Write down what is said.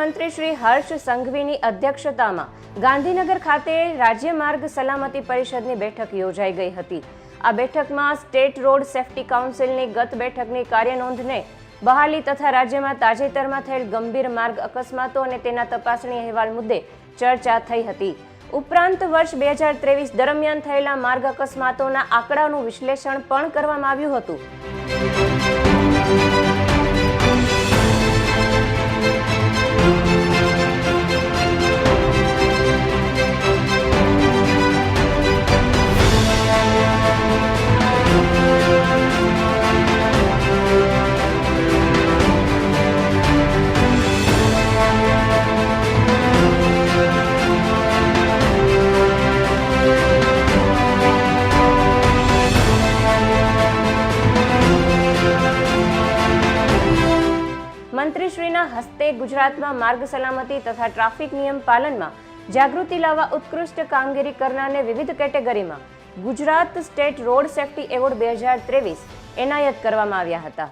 મંત્રી શ્રી હર્ષ સંઘવીની અધ્યક્ષતામાં ગાંધીનગર ખાતે રાજ્ય માર્ગ સલામતી પરિષદની બેઠક યોજાઈ ગઈ હતી। આ બેઠકમાં સ્ટેટ રોડ સેફટી કાઉન્સિલની ગત બેઠકની કાર્યનોંધને બહાલી તથા રાજ્યમાં તાજેતરમાં થયેલ ગંભીર માર્ગ અકસ્માતો અને તેના તપાસણી અહેવાલ મુદ્દે ચર્ચા થઈ હતી। ઉપરાંત વર્ષ 2023 દરમિયાન થયેલા માર્ગ અકસ્માતોના આંકડાનું વિશ્લેષણ પણ કરવામાં આવ્યું હતું। મંત્રીશ્રીના હસ્તે ગુજરાતમાં માર્ગ સલામતી તથા ટ્રાફિક નિયમ પાલનમાં જાગૃતિ લાવવા ઉત્કૃષ્ટ કામગીરી કરનારને વિવિધ કેટેગરીમાં Gujarat state road safety award 2023 એનાયત કરવામાં આવ્યા હતા।